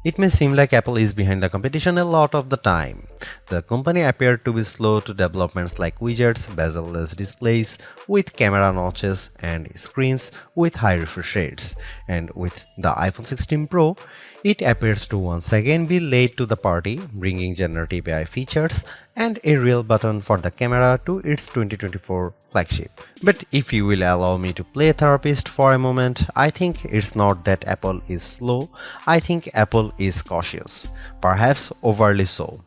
It may seem like Apple is behind the competition a lot of the time. The company appeared to be slow to developments like widgets, bezel-less displays with camera notches and screens with high refresh rates. And with the iPhone 16 Pro, it appears to once again be late to the party, bringing generative AI features and a real button for the camera to its 2024 flagship. But if you will allow me to play therapist for a moment, I think it's not that Apple is slow, I think Apple is cautious, perhaps overly so.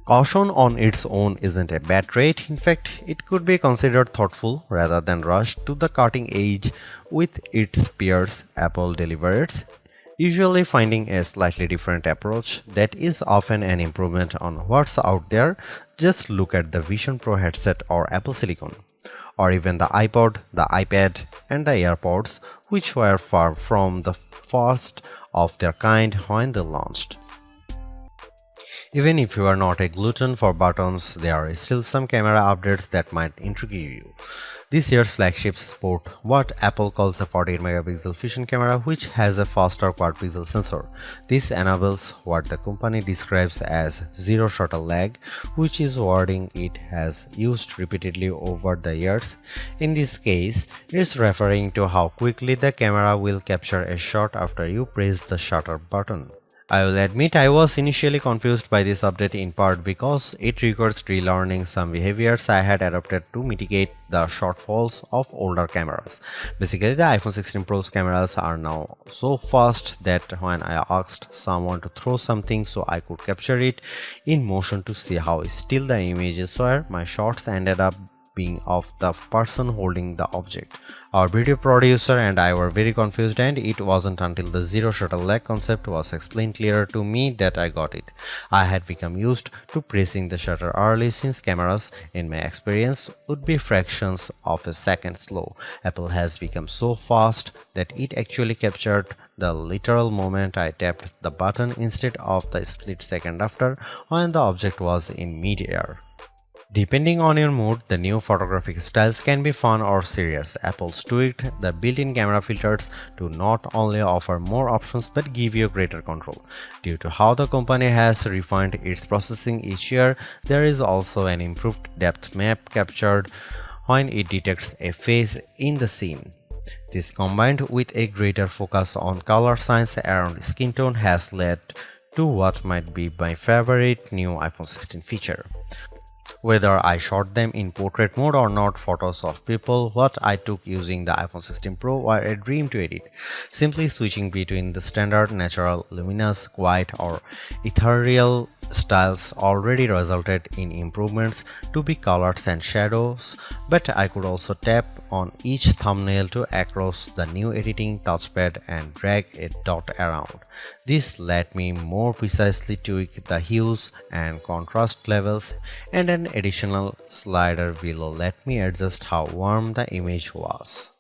Caution on its own isn't a bad trait, in fact, it could be considered thoughtful rather than rushed to the cutting edge with its peers. Apple delivers, usually finding a slightly different approach that is often an improvement on what's out there. Just look at the Vision Pro headset or Apple Silicon, or even the iPod, the iPad, and the AirPods, which were far from the first of their kind when they launched. Even if you are not a glutton for buttons, there are still some camera updates that might intrigue you. This year's flagships sport what Apple calls a 48 megapixel fusion camera, which has a faster quad pixel sensor. This enables what the company describes as zero shutter lag, which is wording it has used repeatedly over the years. In this case, it's referring to how quickly the camera will capture a shot after you press the shutter button. I will admit I was initially confused by this update, in part because it requires relearning some behaviors I had adopted to mitigate the shortfalls of older cameras. Basically, the iPhone 16 Pro's cameras are now so fast that when I asked someone to throw something so I could capture it in motion to see how still the images were, my shots ended up being of the person holding the object. Our video producer and I were very confused, and it wasn't until the zero shutter lag concept was explained clearer to me that I got it. I had become used to pressing the shutter early, since cameras, in my experience, would be fractions of a second slow. Apple has become so fast that it actually captured the literal moment I tapped the button instead of the split second after, when the object was in mid-air. Depending on your mood, the new photographic styles can be fun or serious. Apple's tweaked the built-in camera filters to not only offer more options but give you greater control. Due to how the company has refined its processing each year, there is also an improved depth map captured when it detects a face in the scene. This, combined with a greater focus on color science around skin tone, has led to what might be my favorite new iPhone 16 feature. Whether I shot them in portrait mode or not, photos of people what I took using the iPhone 16 Pro were a dream to edit. Simply switching between the standard, natural, luminous, quiet, or ethereal styles already resulted in improvements to be colors and shadows, but I could also tap on each thumbnail to access the new editing touchpad and drag a dot around. This let me more precisely tweak the hues and contrast levels, and an additional slider below let me adjust how warm the image was.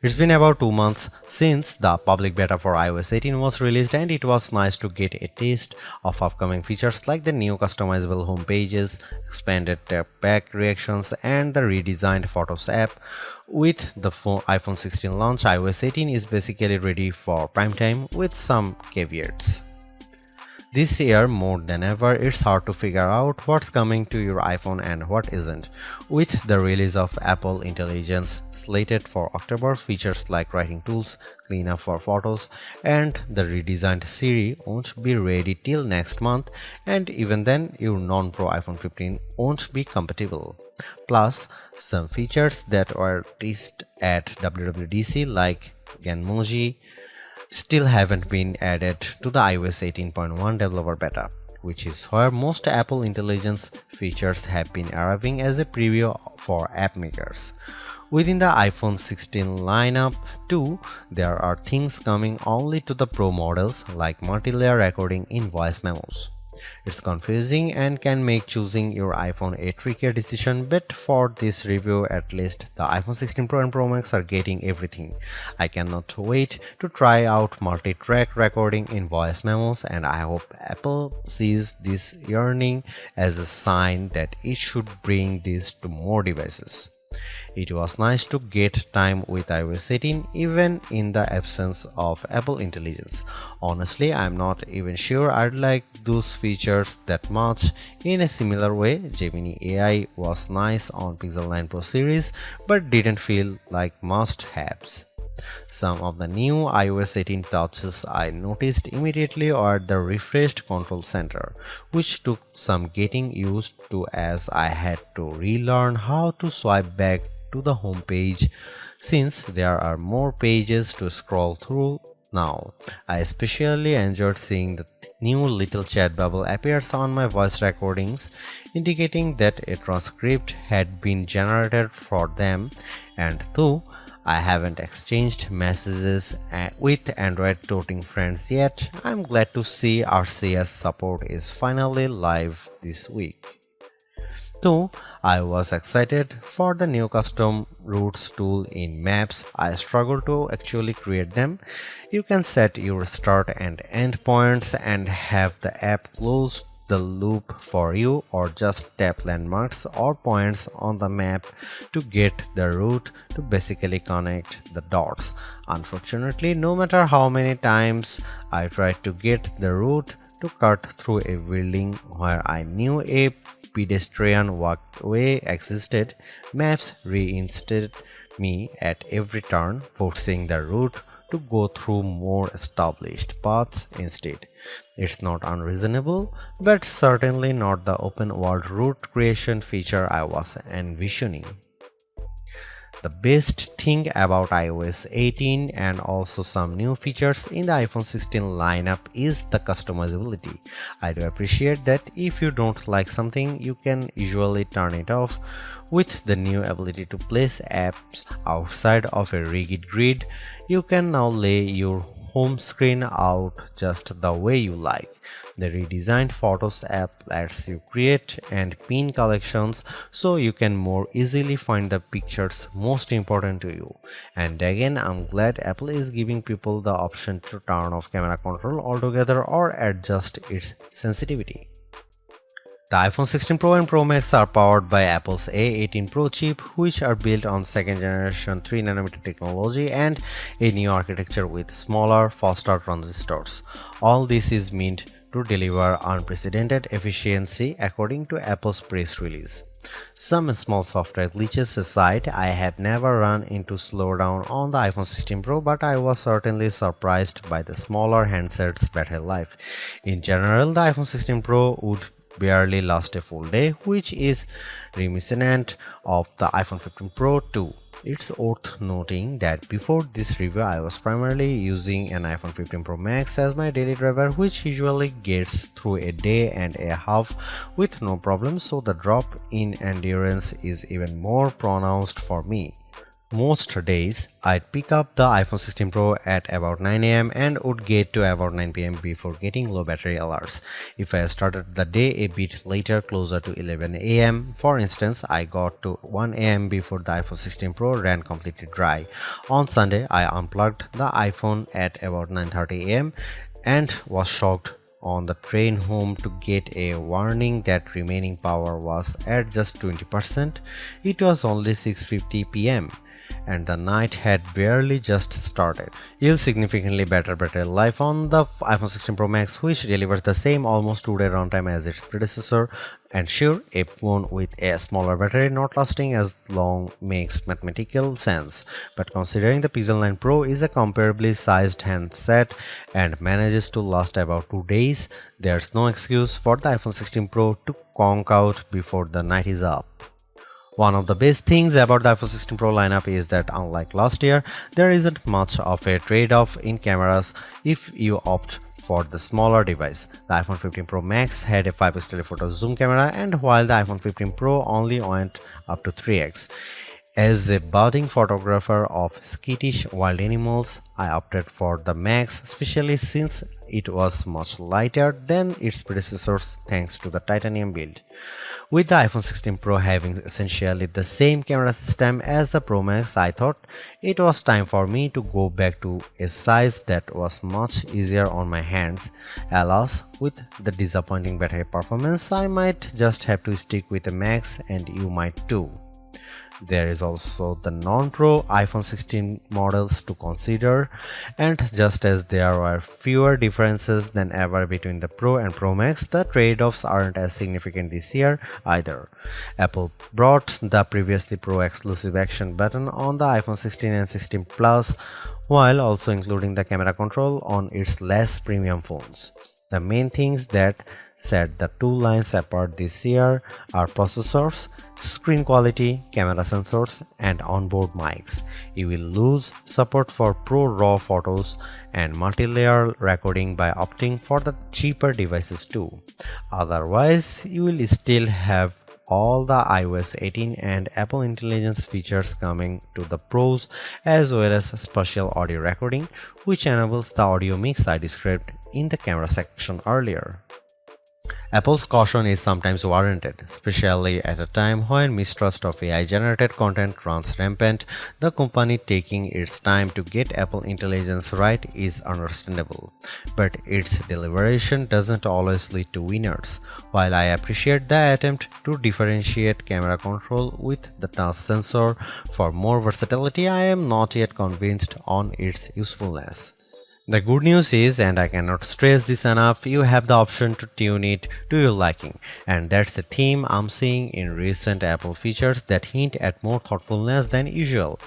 It's been about 2 months since the public beta for iOS 18 was released, and it was nice to get a taste of upcoming features like the new customizable home pages, expanded tap-back reactions, and the redesigned Photos app. With the iPhone 16 launch, iOS 18 is basically ready for prime time with some caveats. This year, more than ever, it's hard to figure out what's coming to your iPhone and what isn't. With the release of Apple Intelligence slated for October, features like writing tools, cleanup for photos, and the redesigned Siri won't be ready till next month, and even then, your non-Pro iPhone 15 won't be compatible. Plus, some features that were teased at WWDC like Genmoji still haven't been added to the iOS 18.1 developer beta, which is where most Apple Intelligence features have been arriving as a preview for app makers. Within the iPhone 16 lineup too, there are things coming only to the Pro models like multi-layer recording in voice memos. It's confusing and can make choosing your iPhone a trickier decision, but for this review at least, the iPhone 16 Pro and Pro Max are getting everything. I cannot wait to try out multi-track recording in voice memos, and I hope Apple sees this yearning as a sign that it should bring this to more devices. It was nice to get time with iOS 18 even in the absence of Apple Intelligence. Honestly, I'm not even sure I'd like those features that much. In a similar way, Gemini AI was nice on Pixel 9 Pro series but didn't feel like must-haves. Some of the new iOS 18 touches I noticed immediately are the refreshed control center, which took some getting used to as I had to relearn how to swipe back to the home page since there are more pages to scroll through now. I especially enjoyed seeing the new little chat bubble appears on my voice recordings, indicating that a transcript had been generated for them, and though I haven't exchanged messages with Android toting friends yet, I'm glad to see RCS support is finally live this week. Though I was excited for the new custom routes tool in Maps, I struggle to actually create them. You can set your start and end points and have the app close the loop for you, or just tap landmarks or points on the map to get the route to basically connect the dots. Unfortunately, no matter how many times I tried to get the route to cut through a building where I knew a pedestrian walkway existed, Maps reinstated me at every turn, forcing the route to go through more established paths instead. It's not unreasonable, but certainly not the open world route creation feature I was envisioning. The best thing about iOS 18 and also some new features in the iPhone 16 lineup is the customizability. I do appreciate that if you don't like something, you can usually turn it off. With the new ability to place apps outside of a rigid grid, you can now lay your home screen out just the way you like. The redesigned Photos app lets you create and pin collections so you can more easily find the pictures most important to you. And again, I'm glad Apple is giving people the option to turn off camera control altogether or adjust its sensitivity. The iPhone 16 Pro and Pro Max are powered by Apple's A18 Pro chip, which are built on second generation 3nm technology and a new architecture with smaller, faster transistors. All this is meant to deliver unprecedented efficiency according to Apple's press release. Some small software glitches aside, I have never run into slowdown on the iPhone 16 Pro, but I was certainly surprised by the smaller handset's battery life. In general, the iPhone 16 Pro would barely last a full day, which is reminiscent of the iPhone 15 Pro too. It's worth noting that before this review I was primarily using an iPhone 15 Pro Max as my daily driver, which usually gets through a day and a half with no problem, so the drop in endurance is even more pronounced for me. Most days, I'd pick up the iPhone 16 Pro at about 9 am and would get to about 9 pm before getting low battery alerts. If I started the day a bit later, closer to 11 am, for instance, I got to 1 am before the iPhone 16 Pro ran completely dry. On Sunday, I unplugged the iPhone at about 9:30 am and was shocked on the train home to get a warning that remaining power was at just 20%. It was only 6:50 pm. and the night had barely just started. You'll significantly better battery life on the iPhone 16 Pro Max, which delivers the same almost 2-day runtime as its predecessor. And sure, a phone with a smaller battery not lasting as long makes mathematical sense, but considering the Pixel 9 Pro is a comparably sized handset and manages to last about 2 days, there's no excuse for the iPhone 16 Pro to conk out before the night is up. One of the best things about the iPhone 16 Pro lineup is that unlike last year, there isn't much of a trade-off in cameras if you opt for the smaller device. The iPhone 15 Pro Max had a 5x telephoto zoom camera, and while the iPhone 15 Pro only went up to 3x. As a budding photographer of skittish wild animals, I opted for the Max, especially since it was much lighter than its predecessors thanks to the titanium build. With the iPhone 16 Pro having essentially the same camera system as the Pro Max, I thought it was time for me to go back to a size that was much easier on my hands. Alas, with the disappointing battery performance, I might just have to stick with the Max, and you might too. There is also the non-Pro iPhone 16 models to consider, and just as there are fewer differences than ever between the Pro and Pro Max, the trade-offs aren't as significant this year either. Apple brought the previously Pro exclusive action button on the iPhone 16 and 16 Plus, while also including the camera control on its less premium phones. The main things that set the two lines apart this year are processors, screen quality, camera sensors, and onboard mics. You will lose support for Pro RAW photos and multi-layer recording by opting for the cheaper devices too. Otherwise, you will still have all the iOS 18 and Apple Intelligence features coming to the Pros, as well as spatial audio recording, which enables the audio mix I described in the camera section earlier. Apple's caution is sometimes warranted, especially at a time when mistrust of AI-generated content runs rampant. The company taking its time to get Apple Intelligence right is understandable, but its deliberation doesn't always lead to winners. While I appreciate the attempt to differentiate camera control with the touch sensor for more versatility, I am not yet convinced on its usefulness. The good news is, and I cannot stress this enough, you have the option to tune it to your liking, and that's the theme I'm seeing in recent Apple features that hint at more thoughtfulness than usual.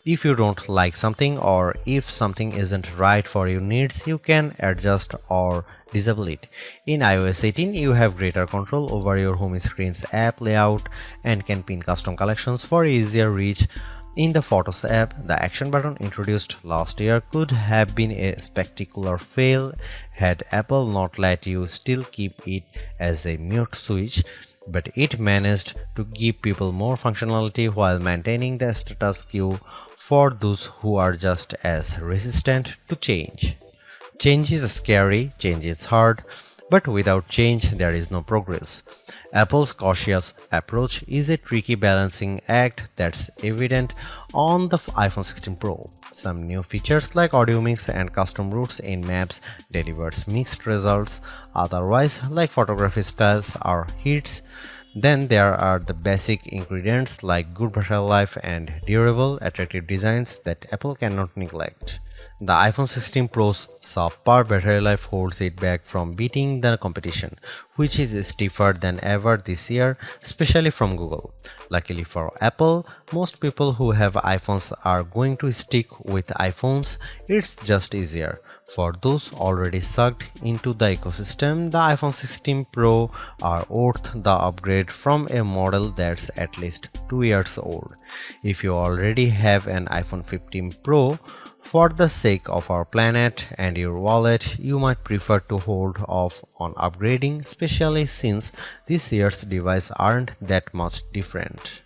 If you don't like something, or if something isn't right for your needs, you can adjust or disable it. In iOS 18, you have greater control over your home screen's app layout and can pin custom collections for easier reach. In the Photos app, the action button introduced last year could have been a spectacular fail had Apple not let you still keep it as a mute switch, but it managed to give people more functionality while maintaining the status quo for those who are just as resistant to change. Change is scary, change is hard, but without change there is no progress. Apple's cautious approach is a tricky balancing act that's evident on the iPhone 16 Pro. Some new features like audio mix and custom routes in Maps delivers mixed results, otherwise like photography styles are hits. Then there are the basic ingredients like good battery life and durable, attractive designs that Apple cannot neglect. The iPhone 16 Pro's subpar battery life holds it back from beating the competition, which is stiffer than ever this year, especially from Google. Luckily for Apple, most people who have iPhones are going to stick with iPhones. It's just easier. For those already sucked into the ecosystem, the iPhone 16 Pro are worth the upgrade from a model that's at least 2 years old. If you already have an iPhone 15 Pro, for the sake of our planet and your wallet, you might prefer to hold off on upgrading, especially since this year's devices aren't that much different.